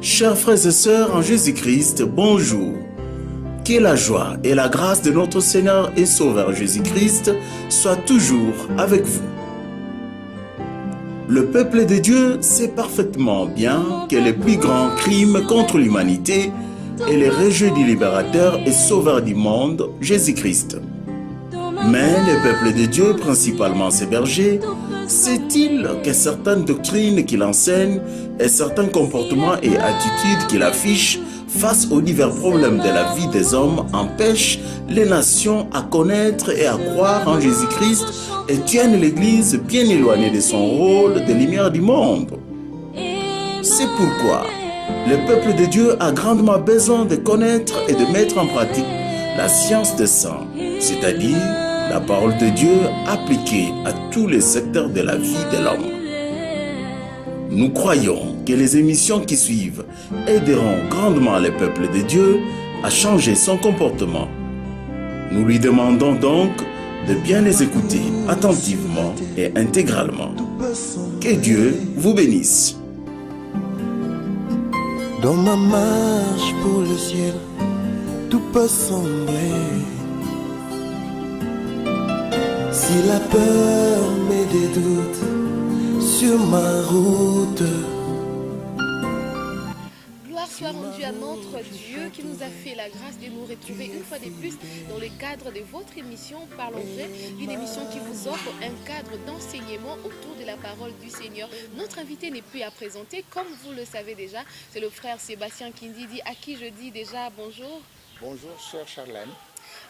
Chers frères et sœurs en Jésus-Christ, bonjour. Que la joie et la grâce de notre Seigneur et Sauveur Jésus-Christ soient toujours avec vous. Le peuple de Dieu sait parfaitement bien que le plus grand crime contre l'humanité est le rejet du libérateur et sauveur du monde, Jésus-Christ. Mais le peuple de Dieu, principalement ses bergers, sait-il que certaines doctrines qu'il enseigne et certains comportements et attitudes qu'il affiche face aux divers problèmes de la vie des hommes empêchent les nations à connaître et à croire en Jésus-Christ et tiennent l'Église bien éloignée de son rôle de lumière du monde? C'est pourquoi le peuple de Dieu a grandement besoin de connaître et de mettre en pratique la science des saints, c'est-à-dire la parole de Dieu appliquée à tous les secteurs de la vie de l'homme. Nous croyons que les émissions qui suivent aideront grandement le peuple de Dieu à changer son comportement. Nous lui demandons donc de bien les écouter attentivement et intégralement. Que Dieu vous bénisse. Dans ma marche pour le ciel, tout peut sembler. Si la peur met des doutes sur ma route. Gloire soit rendue à notre Dieu qui nous a fait la grâce de nous retrouver une fois de plus dans le cadre de votre émission Parlons vrai, une émission qui vous offre un cadre d'enseignement autour de la parole du Seigneur. Notre invité n'est plus à présenter, comme vous le savez déjà, c'est le frère Sébastien Kindidi, à qui je dis déjà bonjour. Bonjour, sœur Charlène.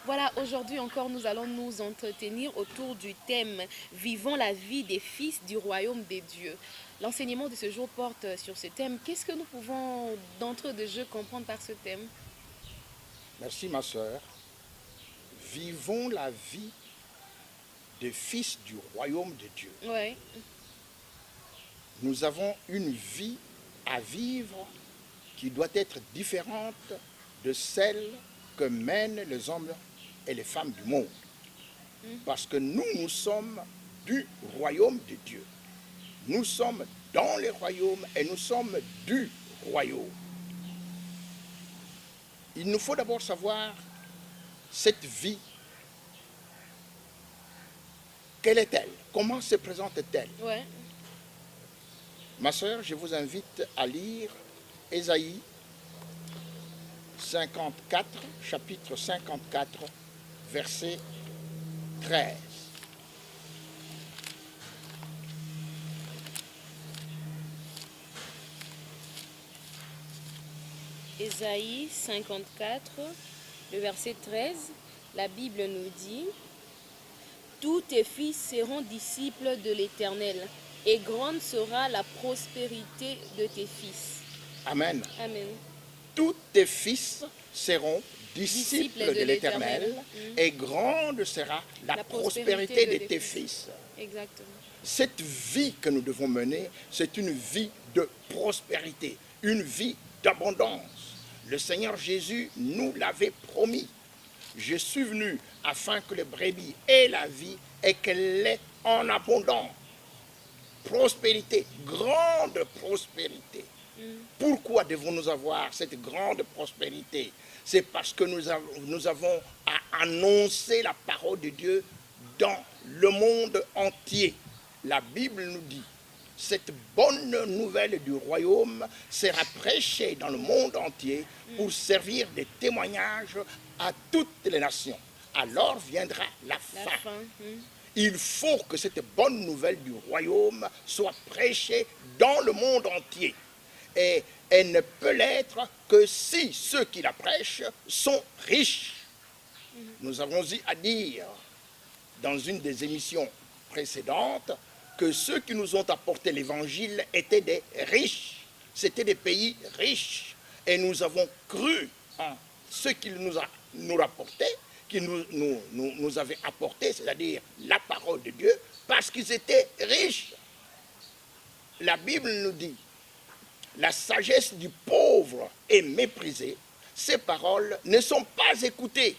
Voilà, aujourd'hui encore, nous allons nous entretenir autour du thème « Vivons la vie des fils du royaume des dieux ». L'enseignement de ce jour porte sur ce thème. Qu'est-ce que nous pouvons, d'entrée de jeu, comprendre par ce thème? Merci, ma sœur. Vivons la vie des fils du royaume de Dieu. Ouais. Nous avons une vie à vivre qui doit être différente de celle que mènent les hommes et les femmes du monde. Parce que nous sommes du royaume de Dieu. Nous sommes dans le royaume et nous sommes du royaume. Il nous faut d'abord savoir cette vie. Quelle est-elle? Comment se présente-t-elle? Ouais. Ma sœur, je vous invite à lire Ésaïe 54, chapitre 54, verset 13. Ésaïe 54, le verset 13, la Bible nous dit « Tous tes fils seront disciples de l'Éternel, et grande sera la prospérité de tes fils. » Amen. Amen. Tous tes fils seront disciples de l'Éternel, et grande sera la prospérité de tes fils. Exactement. Cette vie que nous devons mener, c'est une vie de prospérité, une vie d'abondance. Le Seigneur Jésus nous l'avait promis. Je suis venu afin que les brebis aient la vie et qu'elle l'ait en abondance. Prospérité, grande prospérité. Pourquoi devons-nous avoir cette grande prospérité? C'est parce que nous avons à annoncer la parole de Dieu dans le monde entier. La Bible nous dit, cette bonne nouvelle du royaume sera prêchée dans le monde entier pour servir de témoignage à toutes les nations. Alors viendra la fin. Il faut que cette bonne nouvelle du royaume soit prêchée dans le monde entier. Et elle ne peut l'être que si ceux qui la prêchent sont riches. Nous avons eu à dire dans une des émissions précédentes que ceux qui nous ont apporté l'évangile étaient des riches. C'était des pays riches. Et nous avons cru en ce qu'il nous rapportait, qu'il nous avait apporté, c'est-à-dire la parole de Dieu, parce qu'ils étaient riches. La Bible nous dit, la sagesse du pauvre est méprisée, ces paroles ne sont pas écoutées.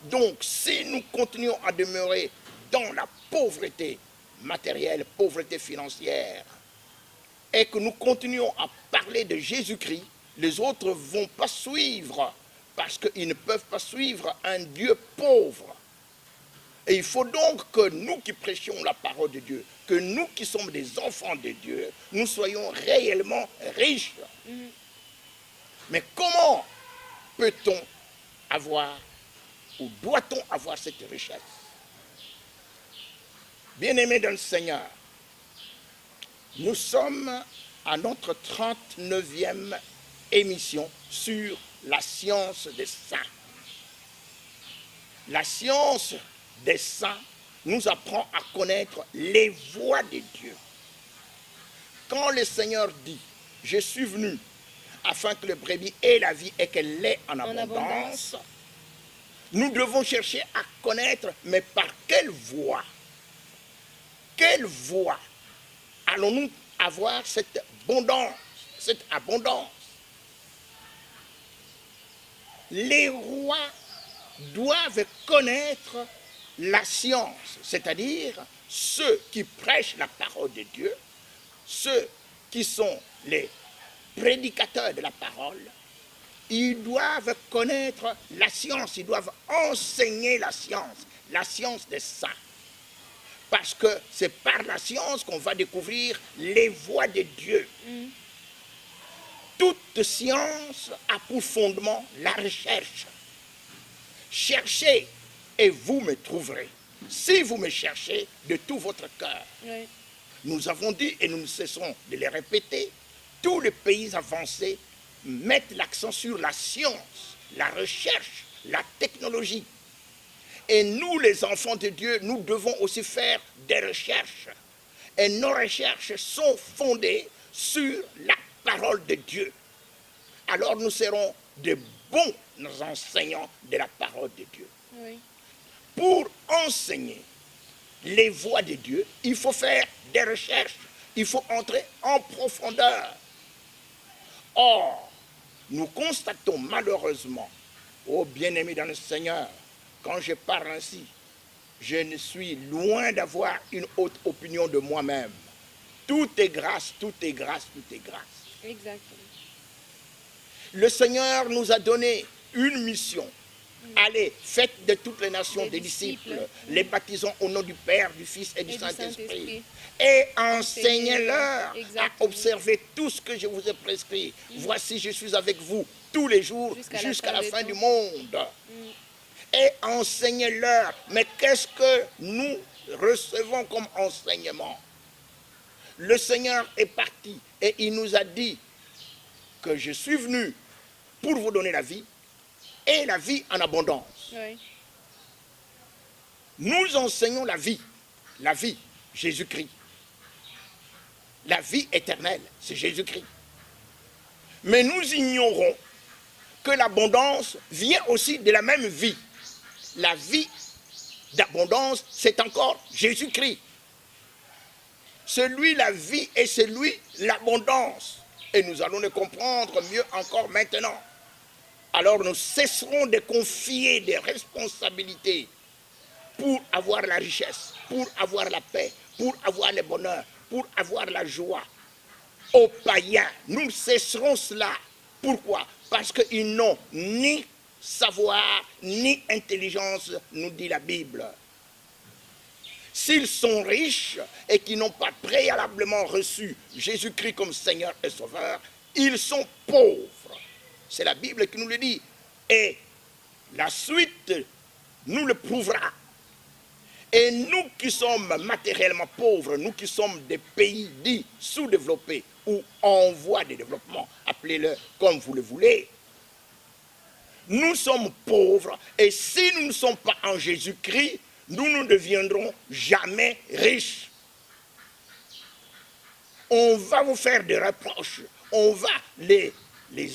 Donc, si nous continuons à demeurer dans la pauvreté matérielle, pauvreté financière, et que nous continuons à parler de Jésus-Christ, les autres ne vont pas suivre, parce qu'ils ne peuvent pas suivre un Dieu pauvre. Et il faut donc que nous qui prêchions la parole de Dieu, que nous qui sommes des enfants de Dieu, nous soyons réellement riches. Mais comment peut-on avoir, ou doit-on avoir cette richesse? Bien-aimés dans le Seigneur, nous sommes à notre 39e émission sur la science des saints. La science des saints nous apprend à connaître les voies de Dieu. Quand le Seigneur dit « Je suis venu afin que le brebis ait la vie et qu'elle l'ait en abondance », nous devons chercher à connaître, mais par quelle voie? Quelle voie allons-nous avoir cette abondance? Les rois doivent connaître la science, c'est-à-dire ceux qui prêchent la parole de Dieu, ceux qui sont les prédicateurs de la parole, ils doivent connaître la science, ils doivent enseigner la science des saints. Parce que c'est par la science qu'on va découvrir les voies de Dieu. Toute science a pour fondement la recherche. Cherchez et vous me trouverez. Si vous me cherchez de tout votre cœur. Oui. Nous avons dit, et nous ne cessons de le répéter, tous les pays avancés mettent l'accent sur la science, la recherche, la technologie. Et nous, les enfants de Dieu, nous devons aussi faire des recherches. Et nos recherches sont fondées sur la parole de Dieu. Alors nous serons de bons enseignants de la parole de Dieu. Oui. Pour enseigner les voies de Dieu, il faut faire des recherches. Il faut entrer en profondeur. Or, nous constatons malheureusement, ô bien-aimés dans le Seigneur, quand je parle ainsi, je ne suis loin d'avoir une haute opinion de moi-même. Tout est grâce, tout est grâce, tout est grâce. Exactement. Le Seigneur nous a donné une mission. Allez, faites de toutes les nations des disciples, les baptisons au nom du Père, du Fils et du Saint-Esprit. Et enseignez-leur à observer tout ce que je vous ai prescrit. Voici, je suis avec vous tous les jours jusqu'à la fin du monde. Et enseignez-leur. Mais qu'est-ce que nous recevons comme enseignement? Le Seigneur est parti et il nous a dit que je suis venu pour vous donner la vie et la vie en abondance. Oui. Nous enseignons la vie, Jésus-Christ. La vie éternelle, c'est Jésus-Christ. Mais nous ignorons que l'abondance vient aussi de la même vie. La vie d'abondance, c'est encore Jésus-Christ. C'est lui la vie et c'est lui l'abondance. Et nous allons le comprendre mieux encore maintenant. Alors nous cesserons de confier des responsabilités pour avoir la richesse, pour avoir la paix, pour avoir le bonheur, pour avoir la joie aux païens. Nous cesserons cela. Pourquoi? Parce qu'ils n'ont ni savoir, ni intelligence, nous dit la Bible. S'ils sont riches et qui n'ont pas préalablement reçu Jésus-Christ comme Seigneur et Sauveur, ils sont pauvres. C'est la Bible qui nous le dit. Et la suite nous le prouvera. Et nous qui sommes matériellement pauvres, nous qui sommes des pays dits sous-développés ou en voie de développement, appelez-le comme vous le voulez, nous sommes pauvres et si nous ne sommes pas en Jésus-Christ, nous ne deviendrons jamais riches. On va vous faire des reproches. On va, les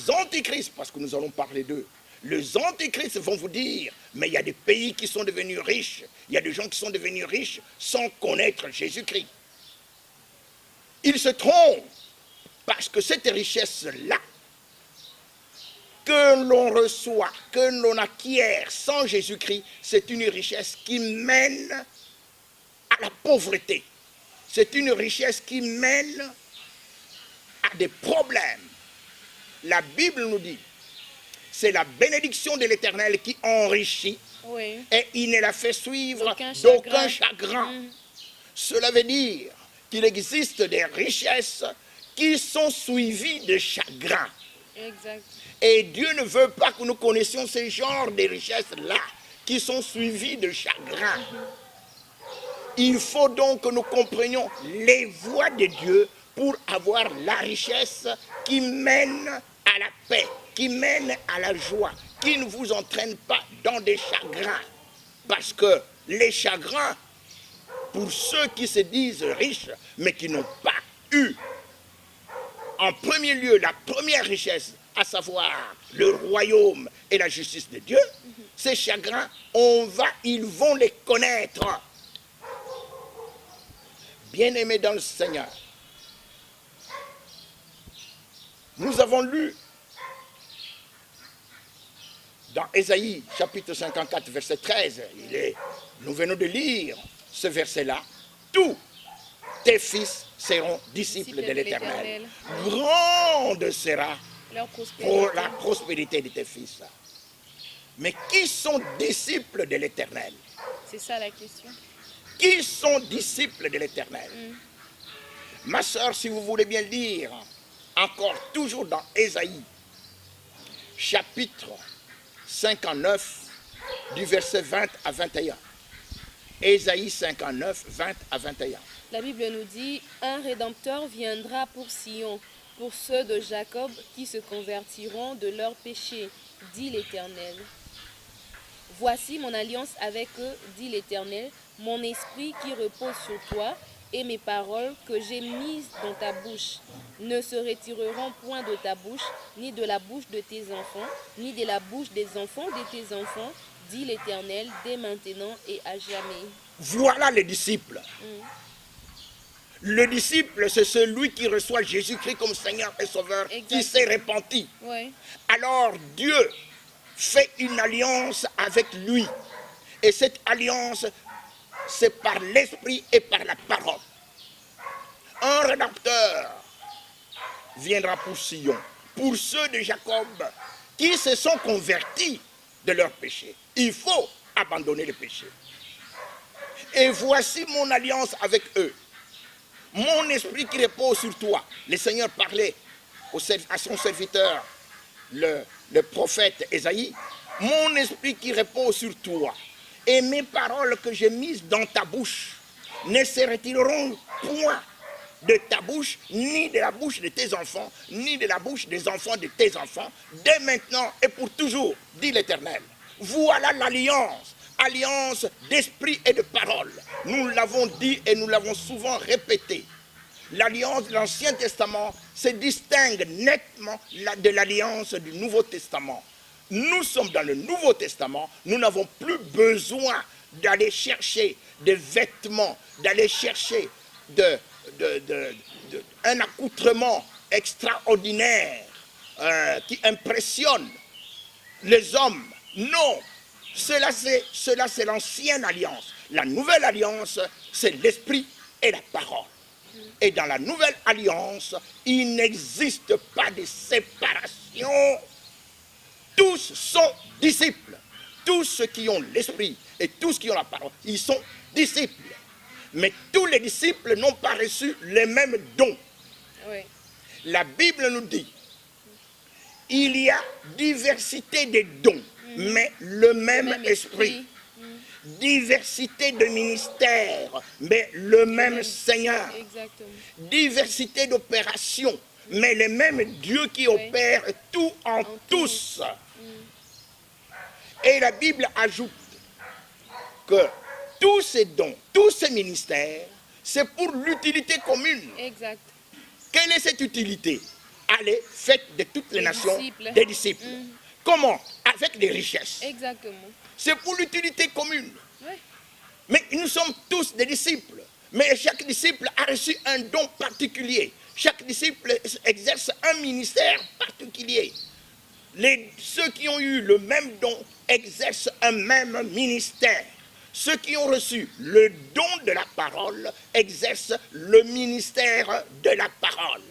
antichrists, parce que nous allons parler d'eux, les antichrists vont vous dire, mais il y a des pays qui sont devenus riches, il y a des gens qui sont devenus riches sans connaître Jésus-Christ. Ils se trompent, parce que cette richesse-là, que l'on reçoit, que l'on acquiert sans Jésus-Christ, c'est une richesse qui mène à la pauvreté. C'est une richesse qui mène des problèmes, la Bible nous dit, c'est la bénédiction de l'Éternel qui enrichit, Oui. et il ne la fait suivre D'aucun d'aucun chagrin. Cela veut dire qu'il existe des richesses qui sont suivies de chagrin. Exact. Et Dieu ne veut pas que nous connaissions ce genre de richesses-là qui sont suivies de chagrin. Il faut donc que nous comprenions les voies de Dieu pour avoir la richesse qui mène à la paix, qui mène à la joie, qui ne vous entraîne pas dans des chagrins. Parce que les chagrins, pour ceux qui se disent riches, mais qui n'ont pas eu, en premier lieu, la première richesse, à savoir le royaume et la justice de Dieu, ces chagrins, ils vont les connaître. Bien-aimés dans le Seigneur, nous avons lu dans Ésaïe chapitre 54 verset 13, nous venons de lire ce verset-là, tous tes fils seront disciples de l'Éternel. Grande sera pour la prospérité de tes fils. Mais qui sont disciples de l'Éternel? C'est ça la question. Qui sont disciples de l'Éternel? Ma soeur, si vous voulez bien lire, encore toujours dans Ésaïe, chapitre 59, du verset 20 à 21. Ésaïe 59, 20 à 21. La Bible nous dit, un rédempteur viendra pour Sion, pour ceux de Jacob qui se convertiront de leurs péchés, dit l'Éternel. Voici mon alliance avec eux, dit l'Éternel, mon esprit qui repose sur toi, et mes paroles que j'ai mises dans ta bouche ne se retireront point de ta bouche, ni de la bouche de tes enfants, ni de la bouche des enfants de tes enfants, dit l'Éternel, dès maintenant et à jamais. Voilà les disciples. Le disciple, c'est celui qui reçoit Jésus-Christ comme Seigneur et Sauveur, qui s'est repenti. Oui. Alors Dieu fait une alliance avec lui. Et cette alliance, c'est par l'esprit et par la parole. Un rédempteur viendra pour Sion, pour ceux de Jacob qui se sont convertis de leurs péchés. Il faut abandonner les péchés. Et voici mon alliance avec eux. Mon esprit qui repose sur toi. Le Seigneur parlait à son serviteur, le prophète Ésaïe. Mon esprit qui repose sur toi. Et mes paroles que j'ai mises dans ta bouche ne se retireront point de ta bouche, ni de la bouche de tes enfants, ni de la bouche des enfants de tes enfants, dès maintenant et pour toujours, dit l'Éternel. Voilà l'alliance, alliance d'esprit et de parole. Nous l'avons dit et nous l'avons souvent répété. L'alliance de l'Ancien Testament se distingue nettement de l'alliance du Nouveau Testament. Nous sommes dans le Nouveau Testament, nous n'avons plus besoin d'aller chercher des vêtements, d'aller chercher un accoutrement extraordinaire qui impressionne les hommes. Non, cela c'est l'ancienne alliance. La nouvelle alliance, c'est l'esprit et la parole. Et dans la nouvelle alliance, il n'existe pas de séparation. Tous sont disciples. Tous ceux qui ont l'esprit et tous qui ont la parole, ils sont disciples. Mais tous les disciples n'ont pas reçu les mêmes dons. Oui. La Bible nous dit, il y a diversité des dons, mais le même esprit. Diversité de ministères, mais le même Seigneur. Exactement. Diversité d'opérations, mais le même Dieu qui opère tout en tous. Et la Bible ajoute que tous ces dons, tous ces ministères, c'est pour l'utilité commune. Exact. Quelle est cette utilité? Allez, faites de toutes les nations disciples. des disciples. Comment? Avec des richesses. Exactement. C'est pour l'utilité commune. Oui. Mais nous sommes tous des disciples. Mais chaque disciple a reçu un don particulier. Chaque disciple exerce un ministère particulier. Ceux qui ont eu le même don exercent un même ministère. Ceux qui ont reçu le don de la parole exercent le ministère de la parole.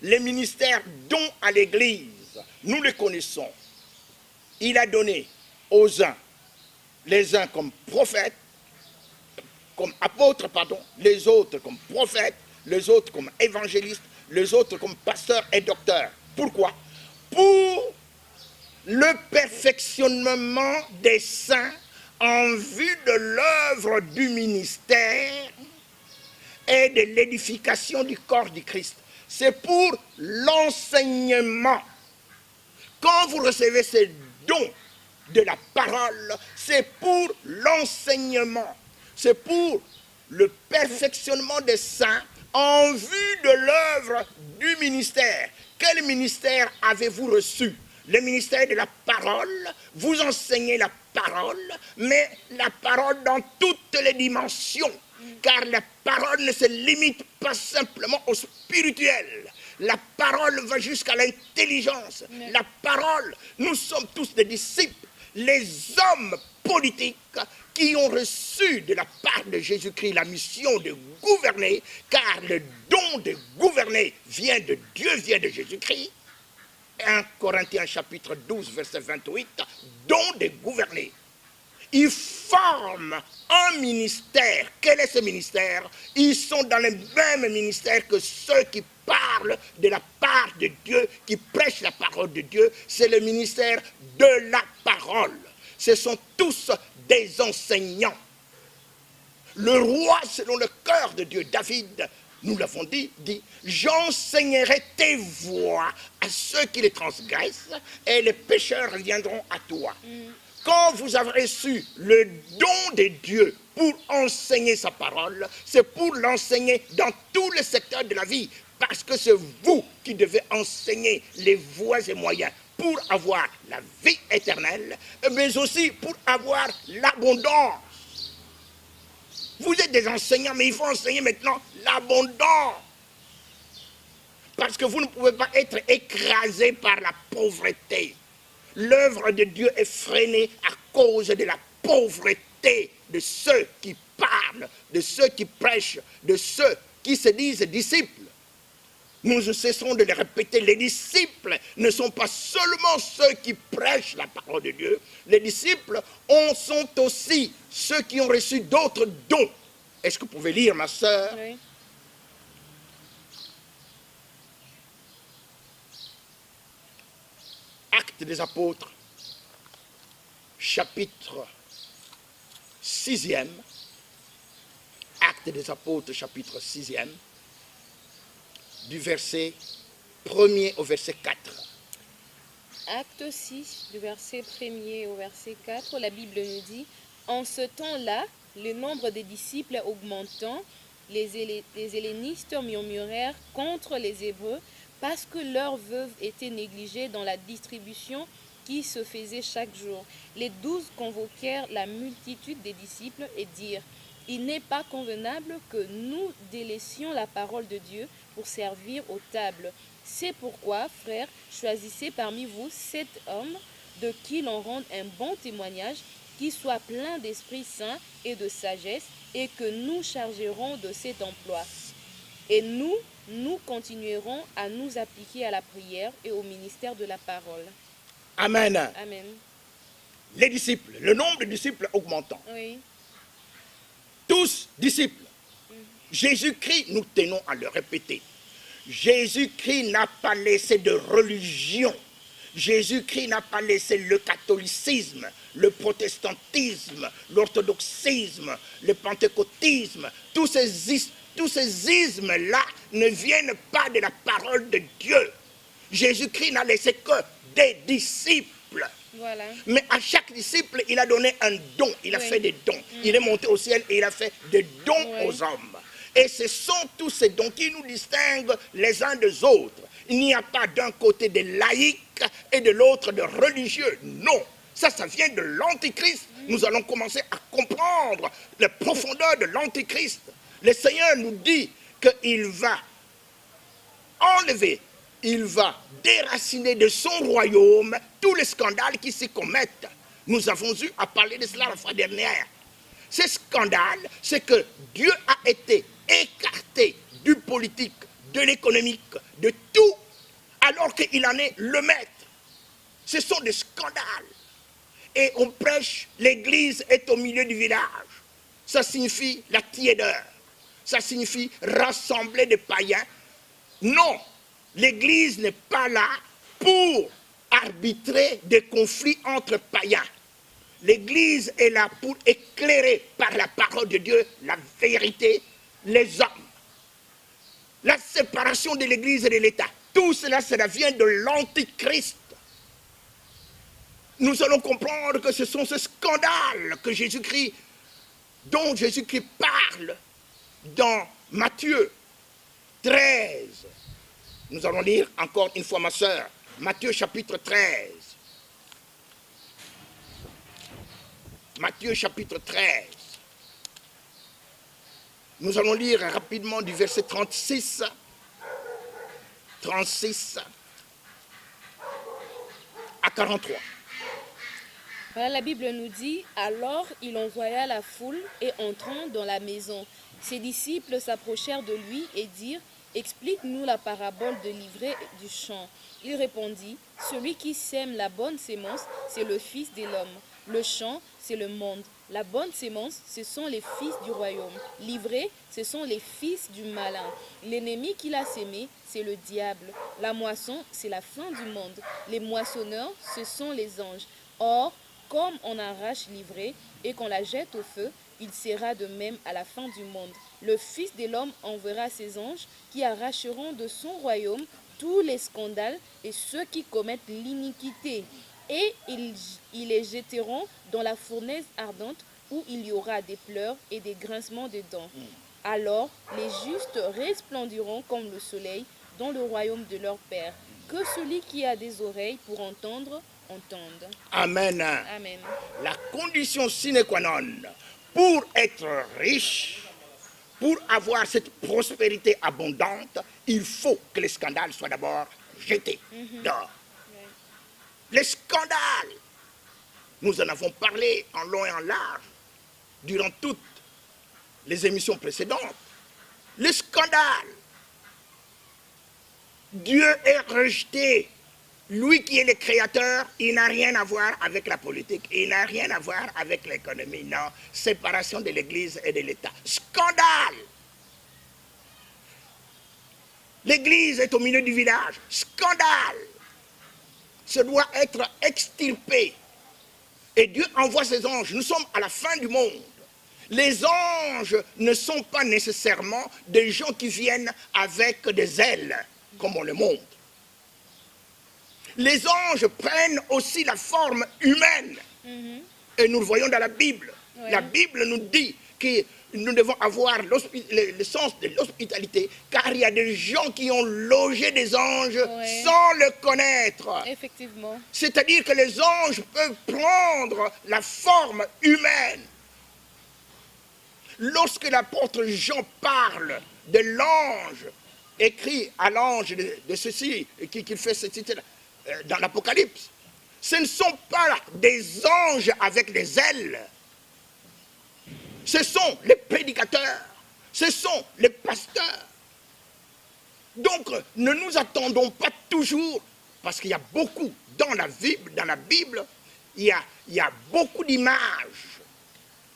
Les ministères dont à l'Église, nous les connaissons. Il a donné aux uns, les uns comme prophètes, comme apôtres, pardon, les autres comme prophètes, les autres comme évangélistes, les autres comme pasteurs et docteurs. Pourquoi? Pour le perfectionnement des saints en vue de l'œuvre du ministère et de l'édification du corps du Christ. C'est pour l'enseignement. Quand vous recevez ces dons de la parole, c'est pour l'enseignement. C'est pour le perfectionnement des saints en vue de l'œuvre du ministère. Quel ministère avez-vous reçu? Le ministère de la parole. Vous enseignez la parole, mais la parole dans toutes les dimensions. Car la parole ne se limite pas simplement au spirituel. La parole va jusqu'à l'intelligence. La parole, nous sommes tous des disciples. Les hommes politiques qui ont reçu de la part de Jésus-Christ la mission de gouverner, car le don de gouverner vient de Dieu, vient de Jésus-Christ. 1 Corinthiens chapitre 12, verset 28, don de gouverner. Ils forment un ministère. Quel est ce ministère? Ils sont dans le même ministère que ceux qui parlent de la part de Dieu, qui prêchent la parole de Dieu. C'est le ministère de la parole. Ce sont tous des enseignants. Le roi, selon le cœur de Dieu, David, nous l'avons dit, j'enseignerai tes voies à ceux qui les transgressent et les pécheurs viendront à toi. Quand vous avez reçu le don de Dieu pour enseigner sa parole, c'est pour l'enseigner dans tous les secteurs de la vie, parce que c'est vous qui devez enseigner les voies et moyens pour avoir la vie éternelle, mais aussi pour avoir l'abondance. Vous êtes des enseignants, mais il faut enseigner maintenant l'abondance. Parce que vous ne pouvez pas être écrasé par la pauvreté. L'œuvre de Dieu est freinée à cause de la pauvreté de ceux qui parlent, de ceux qui prêchent, de ceux qui se disent disciples. Nous ne cessons de le répéter, les disciples ne sont pas seulement ceux qui prêchent la parole de Dieu, les disciples sont aussi ceux qui ont reçu d'autres dons. Est-ce que vous pouvez lire, ma sœur? Oui. Actes des apôtres, chapitre 6e. Actes des apôtres, chapitre 6e. Du verset 1er au verset 4. Acte 6, du verset 1er au verset 4, la Bible nous dit: en ce temps-là, le nombre des disciples augmentant, les hellénistes murmurèrent contre les Hébreux parce que leurs veuves étaient négligées dans la distribution qui se faisait chaque jour. Les 12 convoquèrent la multitude des disciples et dirent: il n'est pas convenable que nous délaissions la parole de Dieu pour servir aux tables. C'est pourquoi, frères, choisissez parmi vous 7 hommes de qui l'on rende un bon témoignage, qui soient pleins d'Esprit Saint et de sagesse, et que nous chargerons de cet emploi. Et nous continuerons à nous appliquer à la prière et au ministère de la parole. Amen. Amen. Les disciples, le nombre de disciples augmentant. Oui. Tous disciples. Jésus-Christ, nous tenons à le répéter. Jésus-Christ n'a pas laissé de religion. Jésus-Christ n'a pas laissé le catholicisme, le protestantisme, l'orthodoxisme, le pentecôtisme. Tous ces ismes-là ne viennent pas de la parole de Dieu. Jésus-Christ n'a laissé que des disciples. Voilà. Mais à chaque disciple, il a donné un don, il a fait des dons. Il est monté au ciel et il a fait des dons aux hommes. Et ce sont tous ces dons qui nous distinguent les uns des autres. Il n'y a pas d'un côté des laïcs et de l'autre des religieux. Non, ça vient de l'Antichrist. Nous allons commencer à comprendre la profondeur de l'Antichrist. Le Seigneur nous dit qu'il va enlever, il va déraciner de son royaume tous les scandales qui s'y commettent. Nous avons eu à parler de cela la fois dernière. Ce scandale, c'est que Dieu a été écarté du politique, de l'économique, de tous qu'il en est le maître. Ce sont des scandales. Et on prêche, l'église est au milieu du village. Ça signifie la tiédeur. Ça signifie rassembler des païens. Non, l'église n'est pas là pour arbitrer des conflits entre païens. L'église est là pour éclairer par la parole de Dieu la vérité, les hommes. La séparation de l'église et de l'État, tout cela, cela vient de l'antichrist. Nous allons comprendre que ce sont ces scandales que Jésus-Christ, dont Jésus-Christ parle dans Matthieu 13. Nous allons lire encore une fois, ma sœur, Matthieu chapitre 13. Matthieu chapitre 13. Nous allons lire rapidement du verset 36 à 43. Voilà, la Bible nous dit, alors il envoya la foule et entrant dans la maison, ses disciples s'approchèrent de lui et dirent, explique-nous la parabole de l'ivraie du champ. Il répondit, celui qui sème la bonne sémence, c'est le Fils de l'homme. Le champ, c'est le monde. La bonne sémence, ce sont les fils du royaume. L'ivraie, ce sont les fils du malin. L'ennemi qui l'a sémé, c'est le diable. La moisson, c'est la fin du monde. Les moissonneurs, ce sont les anges. Or, comme on arrache l'ivraie et qu'on la jette au feu, il sera de même à la fin du monde. Le Fils de l'homme enverra ses anges qui arracheront de son royaume tous les scandales et ceux qui commettent l'iniquité. Et ils les jetteront dans la fournaise ardente où il y aura des pleurs et des grincements de dents. Alors les justes resplendiront comme le soleil dans le royaume de leur Père. Que celui qui a des oreilles pour entendre, entende. Amen. Amen. La condition sine qua non pour être riche, pour avoir cette prospérité abondante, il faut que les scandales soient d'abord jetés dehors. Les scandales, nous en avons parlé en long et en large durant toutes les émissions précédentes. Les scandales, Dieu est rejeté. Lui qui est le créateur, il n'a rien à voir avec la politique, il n'a rien à voir avec l'économie, non. Séparation de l'Église et de l'État. Scandale! L'Église est au milieu du village. Scandale! Ce doit être extirpé. Et Dieu envoie ses anges. Nous sommes à la fin du monde. Les anges ne sont pas nécessairement des gens qui viennent avec des ailes, comme on le montre. Les anges prennent aussi la forme humaine. Et nous le voyons dans la Bible. Ouais. La Bible nous dit que nous devons avoir le sens de l'hospitalité, car il y a des gens qui ont logé des anges sans le connaître. Effectivement. C'est-à-dire que les anges peuvent prendre la forme humaine. Lorsque l'apôtre Jean parle de l'ange, écrit à l'ange de ceci, qu'il fait ceci dans l'Apocalypse, ce ne sont pas des anges avec des ailes. Ce sont les prédicateurs, ce sont les pasteurs. Donc, ne nous attendons pas toujours, parce qu'il y a beaucoup dans la Bible, il y a beaucoup d'images.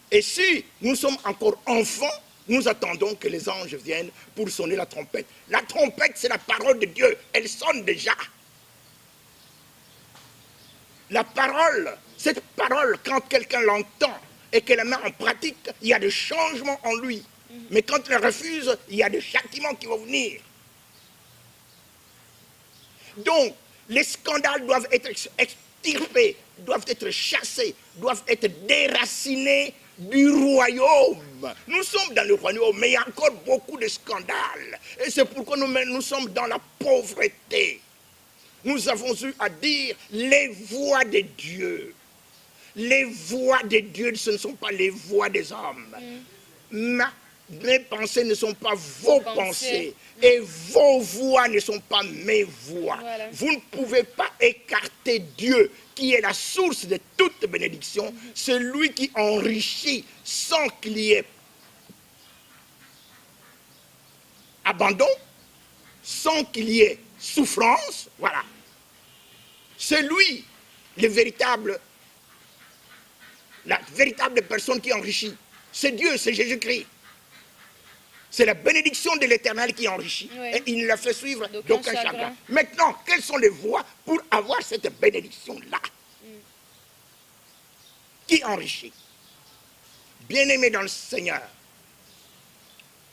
Et si nous sommes encore enfants, nous attendons que les anges viennent pour sonner la trompette. La trompette, c'est la parole de Dieu, elle sonne déjà. La parole, cette parole, quand quelqu'un l'entend et qu'elle la met en pratique, il y a des changements en lui. Mais quand il refuse, il y a des châtiments qui vont venir. Donc, les scandales doivent être extirpés, doivent être chassés, doivent être déracinés du royaume. Nous sommes dans le royaume, mais il y a encore beaucoup de scandales. Et c'est pourquoi nous sommes dans la pauvreté. Nous avons eu à dire les voies de Dieu. Les voies de Dieu, ce ne sont pas les voies des hommes. Mes pensées ne sont pas vos pensées. Et vos voix ne sont pas mes voix. Voilà. Vous ne pouvez pas écarter Dieu, qui est la source de toute bénédiction, celui qui enrichit sans qu'il y ait abandon, sans qu'il y ait souffrance, voilà. C'est lui, la véritable personne qui enrichit. C'est Dieu, c'est Jésus-Christ. C'est la bénédiction de l'Éternel qui enrichit. Oui. Et il ne la fait suivre D'aucun d'aucun chagrin. chagrin. Maintenant, quelles sont les voies pour avoir cette bénédiction-là qui enrichit? Bien-aimés dans le Seigneur,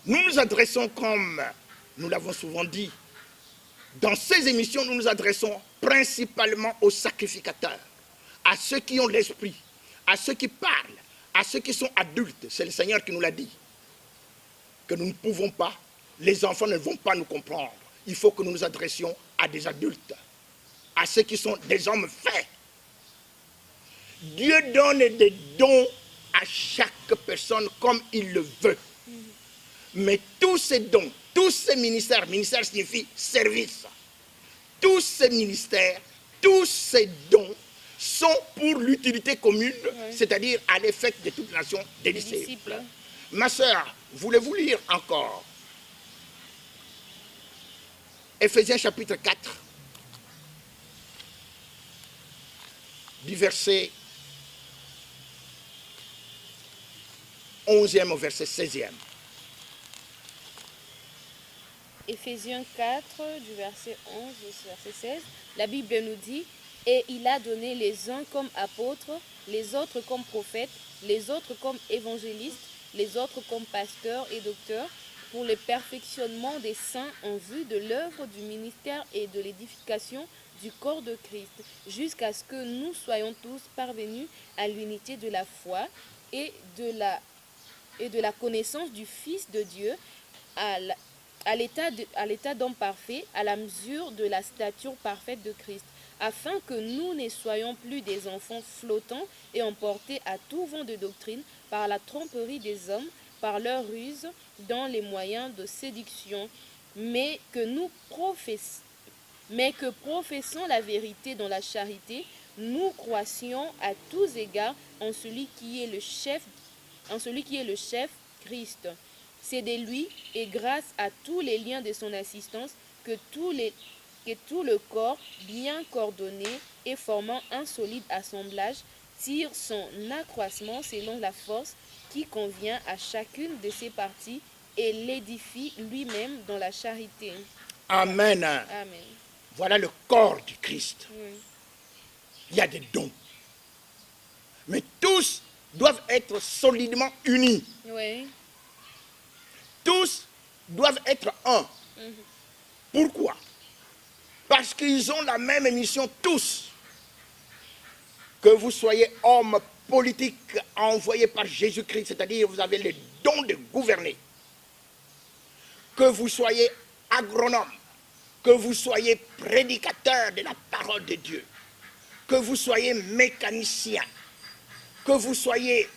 nous nous adressons, comme nous l'avons souvent dit, dans ces émissions, nous nous adressons principalement aux sacrificateurs, à ceux qui ont l'esprit, à ceux qui parlent, à ceux qui sont adultes. C'est le Seigneur qui nous l'a dit, que nous ne pouvons pas, les enfants ne vont pas nous comprendre. Il faut que nous nous adressions à des adultes, à ceux qui sont des hommes faits. Dieu donne des dons à chaque personne comme il le veut. Mais tous ces dons, tous ces ministères, ministère signifie service, tous ces ministères, tous ces dons sont pour l'utilité commune, c'est-à-dire à l'effet de toute nation des disciples. Ma sœur, voulez-vous lire encore Éphésiens chapitre 4, du verset 11e au verset 16e. Éphésiens 4, du verset 11 au verset 16, la Bible nous dit « Et il a donné les uns comme apôtres, les autres comme prophètes, les autres comme évangélistes, les autres comme pasteurs et docteurs, pour le perfectionnement des saints en vue de l'œuvre du ministère et de l'édification du corps de Christ, jusqu'à ce que nous soyons tous parvenus à l'unité de la foi et de la connaissance du Fils de Dieu, à l'état d'homme parfait, à la mesure de la stature parfaite de Christ, afin que nous ne soyons plus des enfants flottants et emportés à tout vent de doctrine par la tromperie des hommes, par leur ruse dans les moyens de séduction, mais que professant la vérité dans la charité, nous croissions à tous égards en celui qui est le chef, Christ. C'est de lui et grâce à tous les liens de son assistance que tout le corps, bien coordonné et formant un solide assemblage, tire son accroissement selon la force qui convient à chacune de ses parties et l'édifie lui-même dans la charité. Amen. Amen. Voilà le corps du Christ. Oui. Il y a des dons. Mais tous doivent être solidement unis. Oui. Tous doivent être un. Pourquoi? Parce qu'ils ont la même mission tous. Que vous soyez homme politique envoyé par Jésus-Christ, c'est-à-dire vous avez le don de gouverner. Que vous soyez agronome, que vous soyez prédicateur de la parole de Dieu, que vous soyez mécanicien, que vous soyez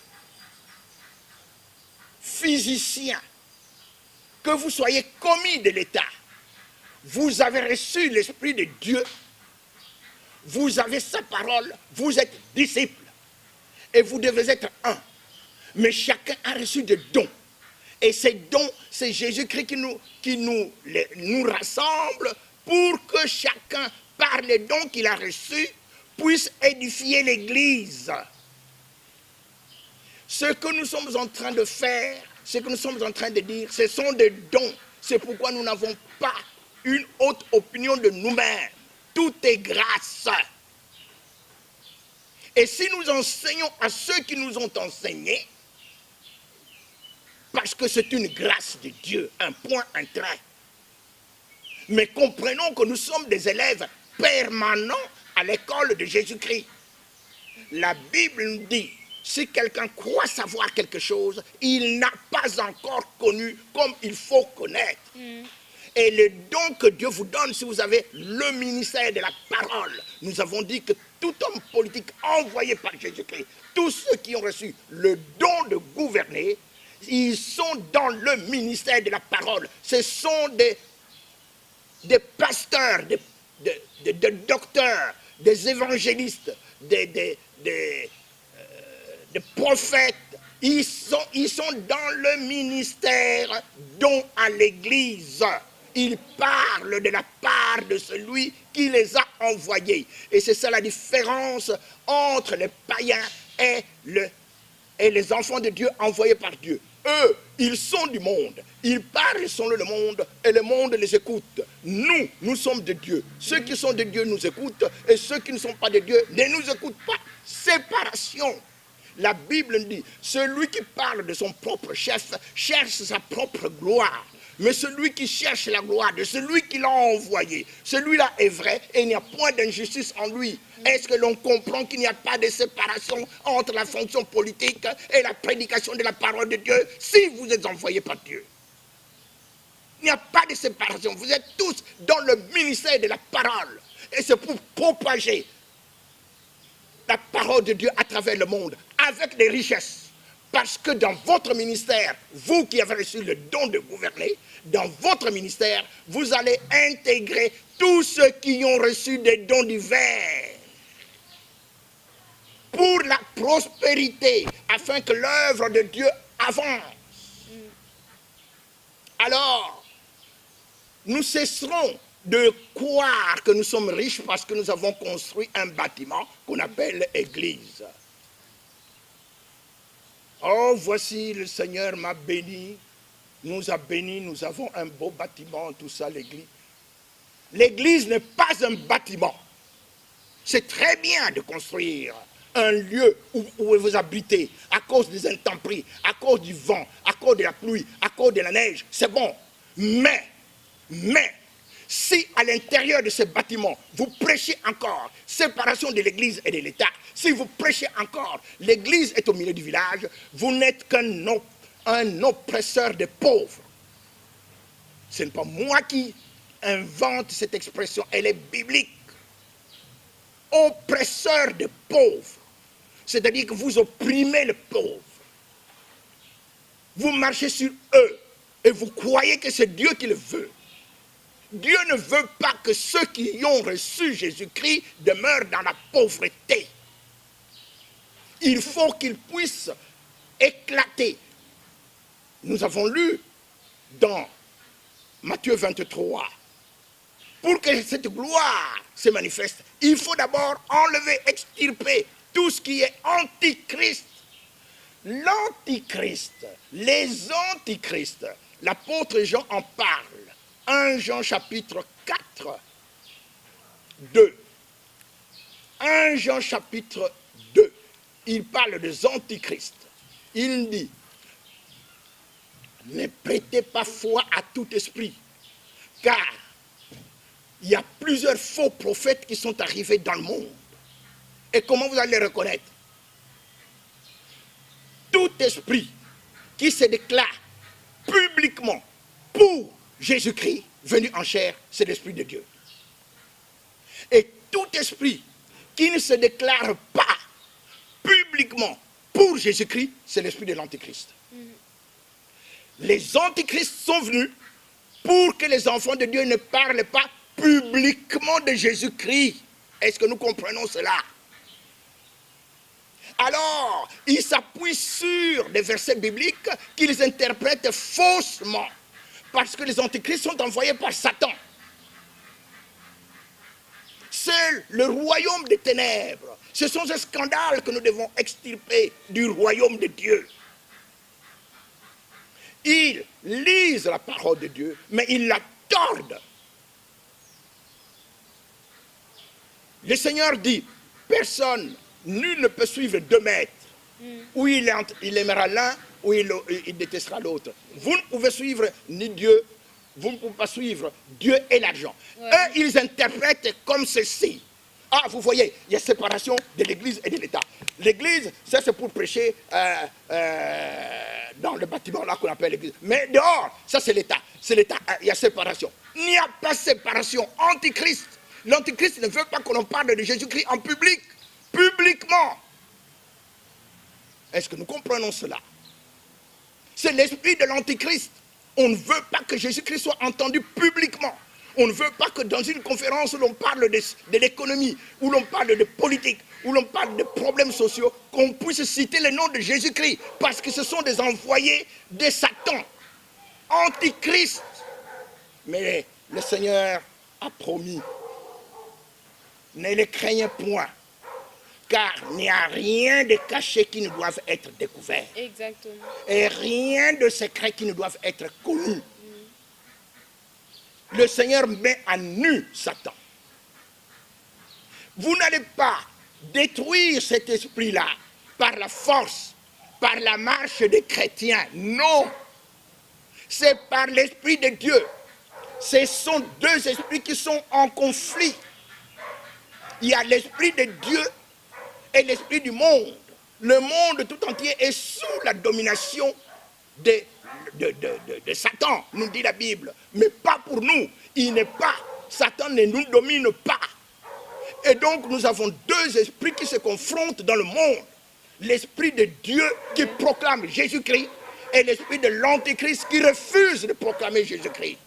physicien, que vous soyez commis de l'État, vous avez reçu l'Esprit de Dieu, vous avez sa parole, vous êtes disciples, et vous devez être un. Mais chacun a reçu des dons. Et ces dons, c'est Jésus-Christ qui nous rassemble pour que chacun, par les dons qu'il a reçus, puisse édifier l'Église. Ce que nous sommes en train de faire, ce que nous sommes en train de dire, ce sont des dons. C'est pourquoi nous n'avons pas une haute opinion de nous-mêmes. Tout est grâce. Et si nous enseignons à ceux qui nous ont enseignés, parce que c'est une grâce de Dieu, un point, un trait. Mais comprenons que nous sommes des élèves permanents à l'école de Jésus-Christ. La Bible nous dit, si quelqu'un croit savoir quelque chose, il n'a pas encore connu comme il faut connaître. Et le don que Dieu vous donne, si vous avez le ministère de la parole, nous avons dit que tout homme politique envoyé par Jésus-Christ, tous ceux qui ont reçu le don de gouverner, ils sont dans le ministère de la parole. Ce sont des pasteurs, des docteurs, des évangélistes, des prophètes. Ils sont dans le ministère don à l'Église. Ils parlent de la part de celui qui les a envoyés. Et c'est ça la différence entre les païens et les enfants de Dieu envoyés par Dieu. Eux, ils sont du monde. Ils parlent selon le monde et le monde les écoute. Nous, nous sommes de Dieu. Ceux qui sont de Dieu nous écoutent et ceux qui ne sont pas de Dieu ne nous écoutent pas. Séparation. La Bible dit, celui qui parle de son propre chef cherche sa propre gloire. Mais celui qui cherche la gloire de celui qui l'a envoyé, celui-là est vrai et il n'y a point d'injustice en lui. Est-ce que l'on comprend qu'il n'y a pas de séparation entre la fonction politique et la prédication de la parole de Dieu si vous êtes envoyés par Dieu? Il n'y a pas de séparation. Vous êtes tous dans le ministère de la parole. Et c'est pour propager la parole de Dieu à travers le monde avec des richesses. Parce que dans votre ministère, vous qui avez reçu le don de gouverner, dans votre ministère, vous allez intégrer tous ceux qui ont reçu des dons divers pour la prospérité, afin que l'œuvre de Dieu avance. Alors, nous cesserons de croire que nous sommes riches parce que nous avons construit un bâtiment qu'on appelle Église. Oh, voici, le Seigneur m'a béni, nous a bénis, nous avons un beau bâtiment, tout ça, l'église. L'église n'est pas un bâtiment. C'est très bien de construire un lieu où vous habitez à cause des intempéries, à cause du vent, à cause de la pluie, à cause de la neige. C'est bon. Mais, si à l'intérieur de ce bâtiment, vous prêchez encore séparation de l'église et de l'État, si vous prêchez encore, l'église est au milieu du village, vous n'êtes qu'un oppresseur des pauvres. Ce n'est pas moi qui invente cette expression, elle est biblique. Oppresseur des pauvres, c'est-à-dire que vous opprimez les pauvres. Vous marchez sur eux et vous croyez que c'est Dieu qui le veut. Dieu ne veut pas que ceux qui ont reçu Jésus-Christ demeurent dans la pauvreté. Il faut qu'ils puissent éclater. Nous avons lu dans Matthieu 23. Pour que cette gloire se manifeste, il faut d'abord enlever, extirper tout ce qui est antichrist. L'antichrist, les antichrists, l'apôtre Jean en parle. 1 Jean chapitre 4, 2. 1 Jean chapitre 2, il parle des antichrists. Il dit, ne prêtez pas foi à tout esprit, car il y a plusieurs faux prophètes qui sont arrivés dans le monde. Et comment vous allez les reconnaître? Tout esprit qui se déclare publiquement pour Jésus-Christ venu en chair, c'est l'Esprit de Dieu. Et tout esprit qui ne se déclare pas publiquement pour Jésus-Christ, c'est l'esprit de l'Antichrist. Les Antichrists sont venus pour que les enfants de Dieu ne parlent pas publiquement de Jésus-Christ. Est-ce que nous comprenons cela? Alors, ils s'appuient sur des versets bibliques qu'ils interprètent faussement. Parce que les antichrists sont envoyés par Satan. C'est le royaume des ténèbres. Ce sont ces scandales que nous devons extirper du royaume de Dieu. Ils lisent la parole de Dieu, mais ils la tordent. Le Seigneur dit, personne, nul ne peut suivre 2 maîtres. Ou il aimera l'un, ou il détestera l'autre. Vous ne pouvez suivre ni Dieu, vous ne pouvez pas suivre Dieu et l'argent. Ouais. Eux, ils interprètent comme ceci. Ah, vous voyez, il y a séparation de l'Église et de l'État. L'Église, ça c'est pour prêcher dans le bâtiment là qu'on appelle l'Église. Mais dehors, ça c'est l'État. C'est l'État, il y a séparation. Il n'y a pas séparation. Antichrist. L'Antichrist ne veut pas que l'on parle de Jésus-Christ en public. Publiquement. Est-ce que nous comprenons cela? C'est l'esprit de l'Antichrist. On ne veut pas que Jésus-Christ soit entendu publiquement. On ne veut pas que dans une conférence où l'on parle de l'économie, où l'on parle de politique, où l'on parle de problèmes sociaux, qu'on puisse citer le nom de Jésus-Christ, parce que ce sont des envoyés de Satan, Antichrist. Mais le Seigneur a promis, ne les craignez point, car il n'y a rien de caché qui ne doive être découvert. Exactement. Et rien de secret qui ne doive être connu. Le Seigneur met à nu Satan. Vous n'allez pas détruire cet esprit-là par la force, par la marche des chrétiens. Non. C'est par l'Esprit de Dieu. Ce sont deux esprits qui sont en conflit. Il y a l'Esprit de Dieu et l'Esprit du monde. Le monde tout entier est sous la domination de Satan, nous dit la Bible. Mais pas pour nous. Il n'est pas. Satan ne nous domine pas. Et donc nous avons deux esprits qui se confrontent dans le monde. L'Esprit de Dieu qui proclame Jésus-Christ et l'Esprit de l'Antéchrist qui refuse de proclamer Jésus-Christ.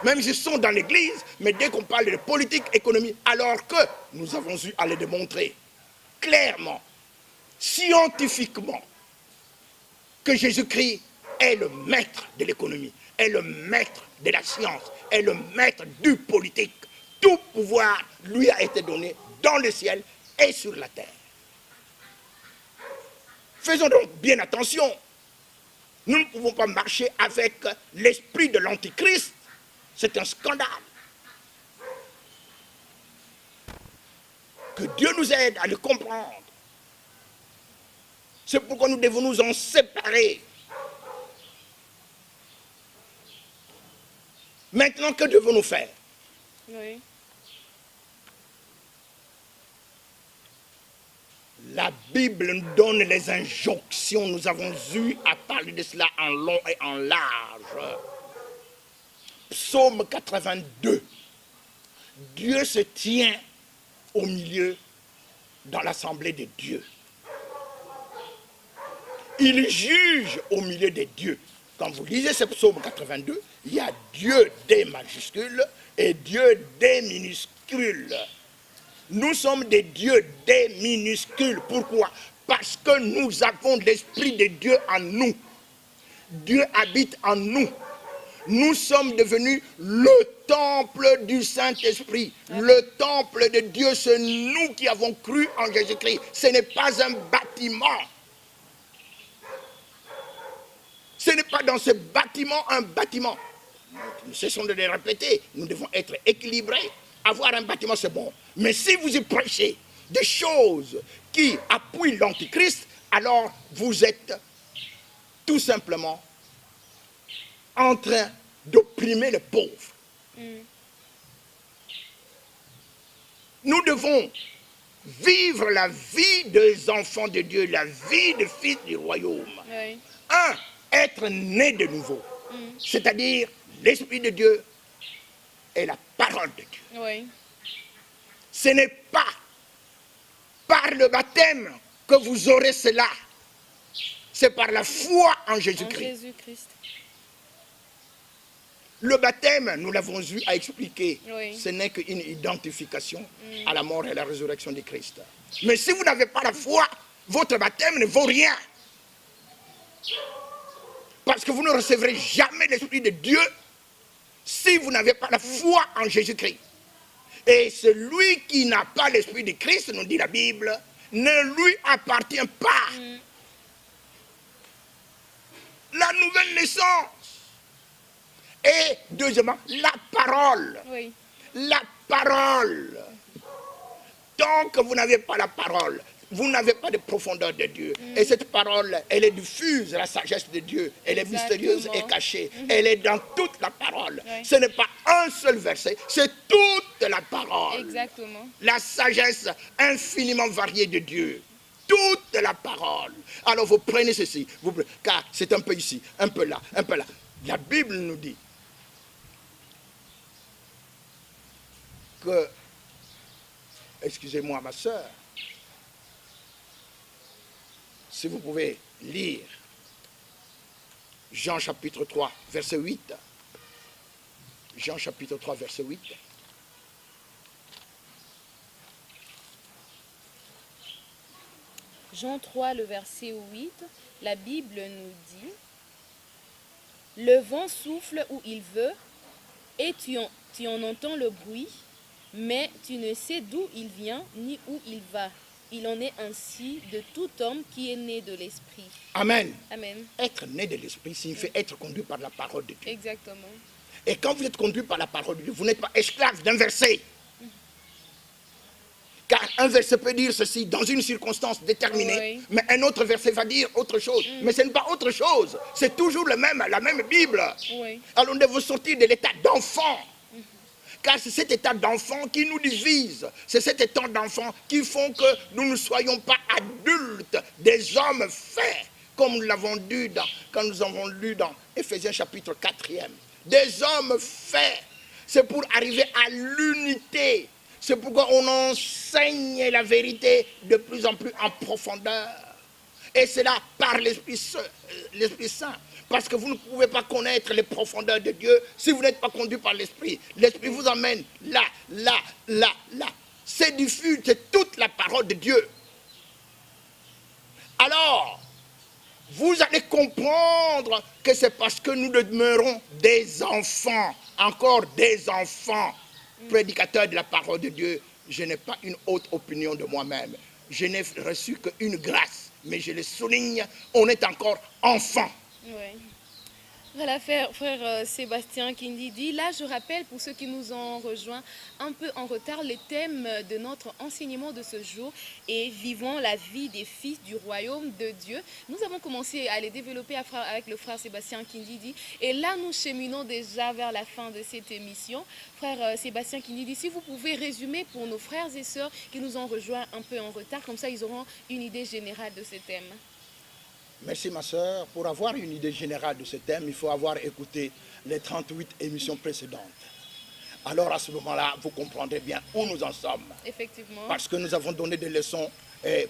Même s'ils sont dans l'église, mais dès qu'on parle de politique, économie, alors que nous avons eu à le démontrer clairement, scientifiquement, que Jésus-Christ est le maître de l'économie, est le maître de la science, est le maître du politique. Tout pouvoir lui a été donné dans le ciel et sur la terre. Faisons donc bien attention. Nous ne pouvons pas marcher avec l'esprit de l'Antichrist. C'est un scandale. Que Dieu nous aide à le comprendre. C'est pourquoi nous devons nous en séparer. Maintenant, que devons-nous faire? Oui. La Bible nous donne les injonctions. Nous avons eu à parler de cela en long et en large. Psaume 82. Dieu se tient au milieu dans l'assemblée de Dieu. Il juge au milieu des dieux. Quand vous lisez ce psaume 82, il y a Dieu des majuscules et Dieu des minuscules. Nous sommes des dieux des minuscules. Pourquoi? Parce que nous avons l'Esprit de Dieu en nous. Dieu habite en nous. Nous sommes devenus le temple du Saint-Esprit. Le temple de Dieu, c'est nous qui avons cru en Jésus-Christ. Ce n'est pas un bâtiment. Ce n'est pas dans ce bâtiment un bâtiment. Nous cessons de le répéter. Nous devons être équilibrés. Avoir un bâtiment, c'est bon. Mais si vous y prêchez des choses qui appuient l'Antichrist, alors vous êtes tout simplement en train d'opprimer les pauvres. Nous devons vivre la vie des enfants de Dieu, la vie des fils du royaume. Oui. Être né de nouveau. C'est-à-dire l'Esprit de Dieu et la parole de Dieu. Oui. Ce n'est pas par le baptême que vous aurez cela. C'est par la foi en Jésus-Christ. Le baptême, nous l'avons eu à expliquer, oui. Ce n'est qu'une identification à la mort et à la résurrection de Christ. Mais si vous n'avez pas la foi, votre baptême ne vaut rien. Parce que vous ne recevrez jamais l'Esprit de Dieu si vous n'avez pas la foi en Jésus-Christ. Et celui qui n'a pas l'Esprit de Christ, nous dit la Bible, ne lui appartient pas. La nouvelle naissance. Et deuxièmement, la parole. Oui. La parole. Tant que vous n'avez pas la parole, vous n'avez pas de profondeur de Dieu. Et cette parole, elle est diffuse, la sagesse de Dieu. Elle est mystérieuse et cachée. Elle est dans toute la parole. Oui. Ce n'est pas un seul verset, c'est toute la parole. Exactement. La sagesse infiniment variée de Dieu. Toute la parole. Alors vous prenez ceci, car c'est un peu ici, un peu là, un peu là. La Bible nous dit que, excusez-moi ma soeur, si vous pouvez lire Jean chapitre 3, verset 8. Jean chapitre 3, verset 8. Jean 3, le verset 8, la Bible nous dit « Le vent souffle où il veut, et tu en entends le bruit, mais tu ne sais d'où il vient ni où il va. Il en est ainsi de tout homme qui est né de l'esprit. Amen. Amen. Être né de l'esprit signifie être conduit par la parole de Dieu. Exactement. Et quand vous êtes conduit par la parole de Dieu, vous n'êtes pas esclave d'un verset. Car un verset peut dire ceci dans une circonstance déterminée, Oui. mais un autre verset va dire autre chose. Mais ce n'est pas autre chose. C'est toujours la même Bible. Oui. Alors nous devons sortir de l'état d'enfant. Car c'est cet état d'enfant qui nous divise. C'est cet état d'enfant qui font que nous ne soyons pas adultes, des hommes faits, comme nous l'avons dit quand nous avons lu dans Éphésiens chapitre 4e. Des hommes faits. C'est pour arriver à l'unité. C'est pourquoi on enseigne la vérité de plus en plus en profondeur. Et c'est là par l'Esprit Saint. Parce que vous ne pouvez pas connaître les profondeurs de Dieu si vous n'êtes pas conduit par l'Esprit. L'Esprit vous amène là. C'est diffus, c'est toute la parole de Dieu. Alors, vous allez comprendre que c'est parce que nous demeurons des enfants, encore des enfants, prédicateurs de la parole de Dieu. Je n'ai pas une haute opinion de moi-même. Je n'ai reçu qu'une grâce. Mais je le souligne, on est encore enfant. Oui. Voilà, frère Sébastien Kindi dit, là je rappelle pour ceux qui nous ont rejoints un peu en retard, le thème de notre enseignement de ce jour est vivons la vie des fils du royaume de Dieu. Nous avons commencé à les développer avec le frère Sébastien Kindi dit, et là nous cheminons déjà vers la fin de cette émission. Frère Sébastien Kindi dit, si vous pouvez résumer pour nos frères et sœurs qui nous ont rejoints un peu en retard, comme ça ils auront une idée générale de ce thème. Merci ma soeur. Pour avoir une idée générale de ce thème, il faut avoir écouté les 38 émissions précédentes. Alors à ce moment-là, vous comprendrez bien où nous en sommes. Effectivement. Parce que nous avons donné des leçons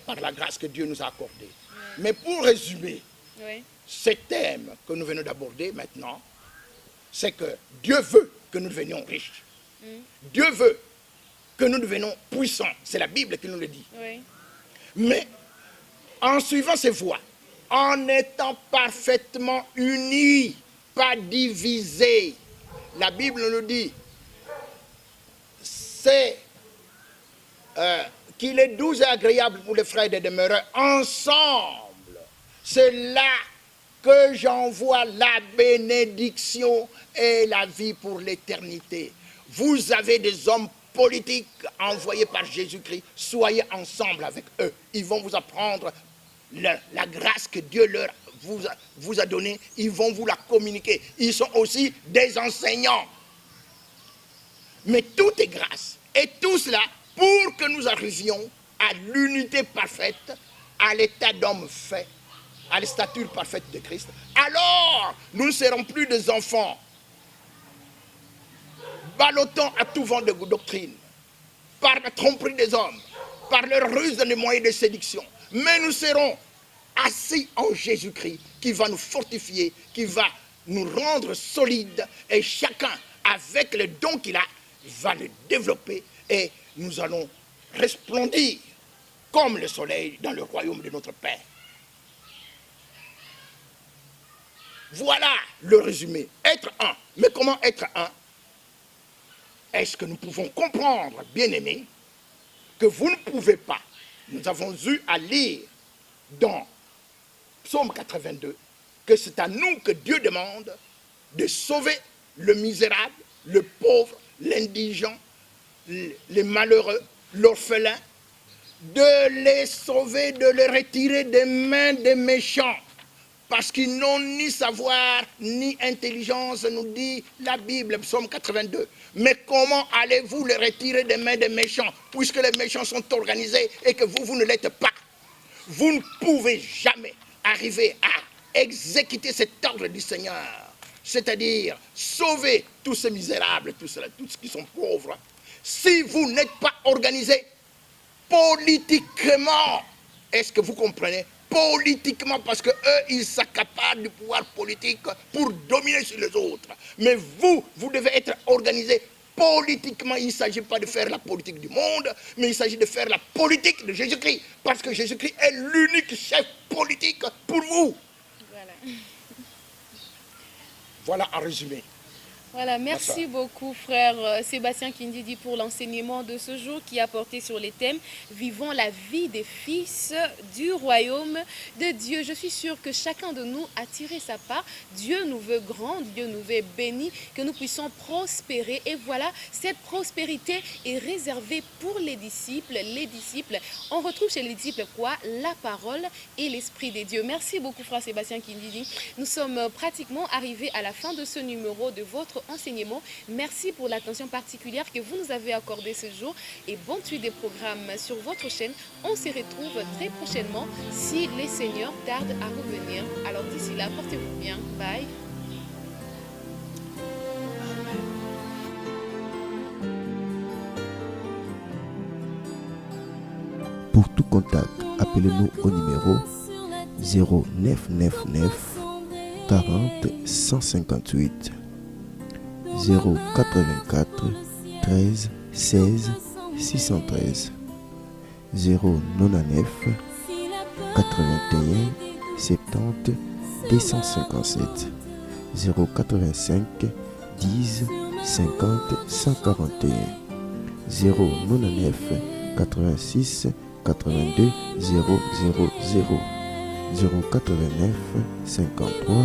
par la grâce que Dieu nous a accordée. Oui. Mais pour résumer, oui, ce thème que nous venons d'aborder maintenant, c'est que Dieu veut que nous devenions riches. Dieu veut que nous devenions puissants. C'est la Bible qui nous le dit. Oui. Mais en suivant ces voies, en étant parfaitement unis, pas divisés. La Bible nous dit, c'est qu'il est doux et agréable pour les frères de demeurer ensemble. C'est là que j'envoie la bénédiction et la vie pour l'éternité. Vous avez des hommes politiques envoyés par Jésus-Christ, soyez ensemble avec eux. Ils vont vous apprendre la grâce que Dieu vous a donnée, ils vont vous la communiquer. Ils sont aussi des enseignants. Mais tout est grâce. Et tout cela pour que nous arrivions à l'unité parfaite, à l'état d'homme fait, à la stature parfaite de Christ. Alors, nous ne serons plus des enfants ballottant à tout vent de doctrine, par la tromperie des hommes, par leur ruse des moyens de séduction. Mais nous serons assis en Jésus-Christ qui va nous fortifier, qui va nous rendre solides et chacun avec le don qu'il a va le développer et nous allons resplendir comme le soleil dans le royaume de notre Père. Voilà le résumé. Être un. Mais comment être un? Est-ce que nous pouvons comprendre, bien-aimés, que vous ne pouvez pas? Nous avons eu à lire dans Psaume 82 que c'est à nous que Dieu demande de sauver le misérable, le pauvre, l'indigent, les malheureux, l'orphelin, de les sauver, de les retirer des mains des méchants. Parce qu'ils n'ont ni savoir, ni intelligence, nous dit la Bible, Psaume 82. Mais comment allez-vous les retirer des mains des méchants, puisque les méchants sont organisés et que vous ne l'êtes pas? Vous ne pouvez jamais arriver à exécuter cet ordre du Seigneur, c'est-à-dire sauver tous ces misérables, tous ceux qui sont pauvres, si vous n'êtes pas organisé politiquement. Est-ce que vous comprenez? Politiquement, parce que eux, ils s'accaparent du pouvoir politique pour dominer sur les autres. Mais vous devez être organisé politiquement. Il ne s'agit pas de faire la politique du monde, mais il s'agit de faire la politique de Jésus-Christ. Parce que Jésus-Christ est l'unique chef politique pour vous. Voilà en résumé. Voilà, merci beaucoup frère Sébastien Kindidi pour l'enseignement de ce jour qui a porté sur les thèmes « Vivons la vie des fils du royaume de Dieu ». Je suis sûre que chacun de nous a tiré sa part. Dieu nous veut grands, Dieu nous veut bénis, que nous puissions prospérer. Et voilà, cette prospérité est réservée pour les disciples. Les disciples, on retrouve chez les disciples quoi? La parole et l'esprit de Dieu. Merci beaucoup frère Sébastien Kindidi. Nous sommes pratiquement arrivés à la fin de ce numéro de votre enseignement. Merci pour l'attention particulière que vous nous avez accordée ce jour et bonne suite des programmes sur votre chaîne. On se retrouve très prochainement si les seigneurs tardent à revenir. Alors d'ici là, portez-vous bien. Bye. Pour tout contact, appelez-nous au numéro 0999 40 158 084 13 16 613 099 81 70 257 085 10 50 141 099 86 82 000 089 53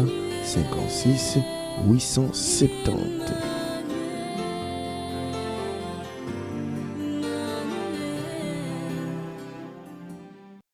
56 870.